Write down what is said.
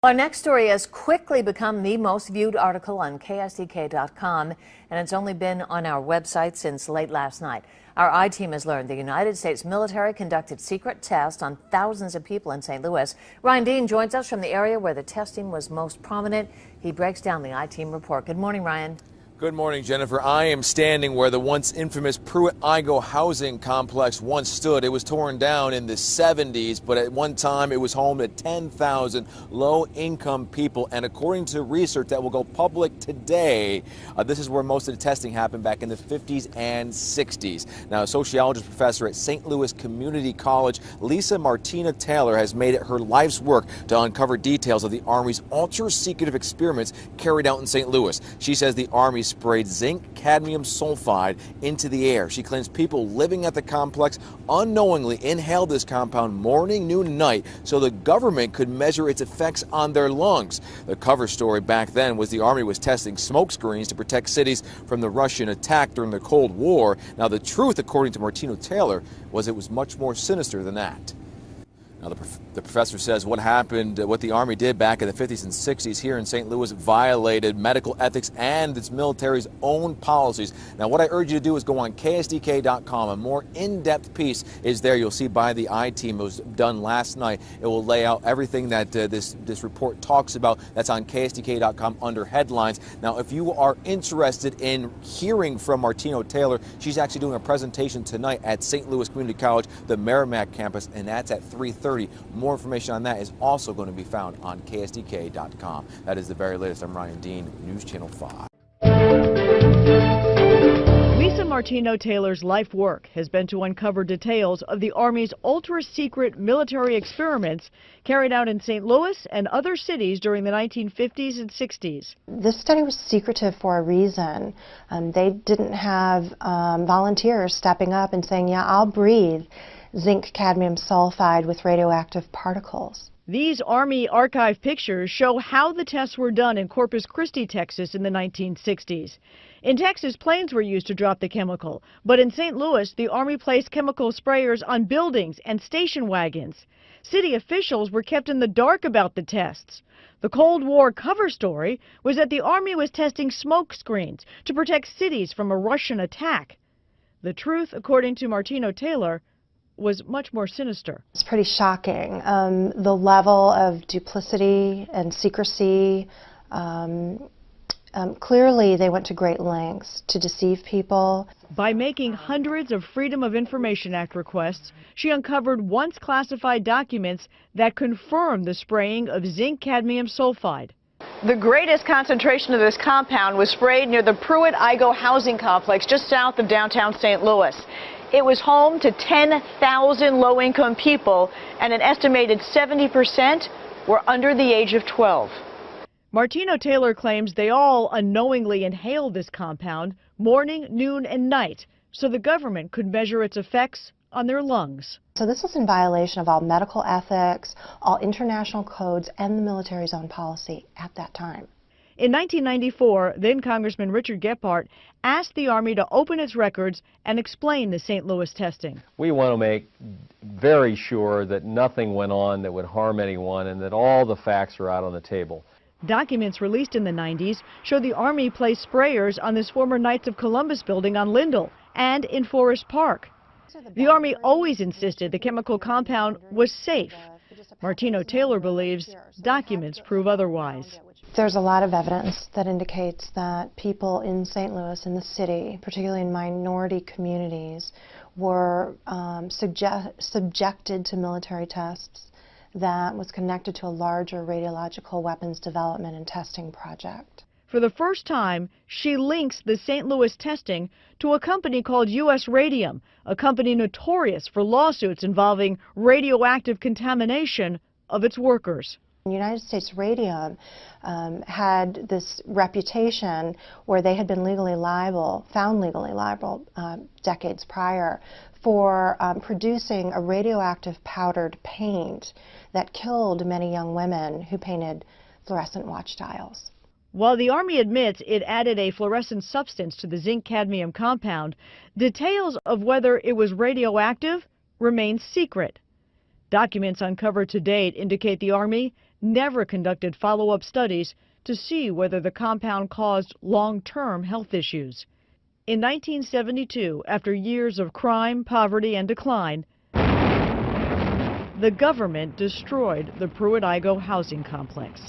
Our next story has quickly become the most viewed article on KSDK.com, and it's only been on our website since late last night. Our I-team has learned the United States military conducted secret tests on thousands of people in St. Louis. Ryan Dean joins us from the area where the testing was most prominent. He breaks down the I-team report. Good morning, Ryan. Good morning, Jennifer. I am standing where the once infamous Pruitt-Igoe housing complex once stood. It was torn down in the 70s, but at one time it was home to 10,000 low-income people. And according to research that will go public today, this is where most of the testing happened back in the 50s and 60s. Now, a sociologist professor at St. Louis Community College, Lisa Martina Taylor, has made it her life's work to uncover details of the Army's ultra-secretive experiments carried out in St. Louis. She says the Army sprayed zinc cadmium sulfide into the air. She claims people living at the complex unknowingly inhaled this compound morning, noon, and night so the government could measure its effects on their lungs. The cover story back then was the Army was testing smoke screens to protect cities from the Russian attack during the Cold War. Now, the truth, according to Martina Taylor, was it was much more sinister than that. Now, the professor says what the Army did back in the 50s and 60s here in St. Louis violated medical ethics and its military's own policies. Now, what I urge you to do is go on KSDK.com. A more in-depth piece is there. You'll see by the I-team. It was done last night. It will lay out everything that this report talks about. That's on KSDK.com under headlines. Now, if you are interested in hearing from Martina Taylor, she's actually doing a presentation tonight at St. Louis Community College, the Merrimack campus, and that's at 3:30. More information on that is also going to be found on KSDK.com. That is the very latest. I'm Ryan Dean, News Channel 5. Lisa Martina Taylor's life work has been to uncover details of the Army's ultra-secret military experiments carried out in St. Louis and other cities during the 1950s and 60s. This study was secretive for a reason. They didn't have volunteers stepping up and saying, yeah, I'll breathe zinc cadmium sulfide with radioactive particles. These Army archive pictures show how the tests were done in Corpus Christi, Texas in the 1960s. In Texas, planes were used to drop the chemical, but in St. Louis, the Army placed chemical sprayers on buildings and station wagons. City officials were kept in the dark about the tests. The Cold War cover story was that the Army was testing smoke screens to protect cities from a Russian attack. The truth, according to Martina Taylor, was much more sinister. It's pretty shocking. The level of duplicity and secrecy, clearly they went to great lengths to deceive people. By making hundreds of Freedom of Information Act requests, she uncovered once classified documents that confirmed the spraying of zinc cadmium sulfide. The greatest concentration of this compound was sprayed near the Pruitt-Igoe housing complex just south of downtown St. Louis. It was home to 10,000 low-income people, and an estimated 70% were under the age of 12. Martina Taylor claims they all unknowingly inhaled this compound morning, noon, and night so the government could measure its effects on their lungs. So this was in violation of all medical ethics, all international codes, and the military's own policy at that time. In 1994, then Congressman Richard Gephardt asked the Army to open its records and explain the St. Louis testing. We want to make very sure that nothing went on that would harm anyone and that all the facts are out on the table. Documents released in the 90s show the Army placed sprayers on this former Knights of Columbus building on Lindell and in Forest Park. The Army always insisted the chemical compound was safe. Martina Taylor believes documents prove otherwise. There's a lot of evidence that indicates that people in St. Louis, in the city, particularly in minority communities, were subjected to military tests that was connected to a larger radiological weapons development and testing project. For the first time, she links the St. Louis testing to a company called U.S. Radium, a company notorious for lawsuits involving radioactive contamination of its workers. United States Radium had this reputation where they had been found legally liable decades prior for producing a radioactive powdered paint that killed many young women who painted fluorescent watch dials. While the Army admits it added a fluorescent substance to the zinc cadmium compound, details of whether it was radioactive remain secret. Documents uncovered to date indicate the Army never conducted follow-up studies to see whether the compound caused long-term health issues. In 1972, after years of crime, poverty, and decline, the government destroyed the Pruitt-Igoe housing complex.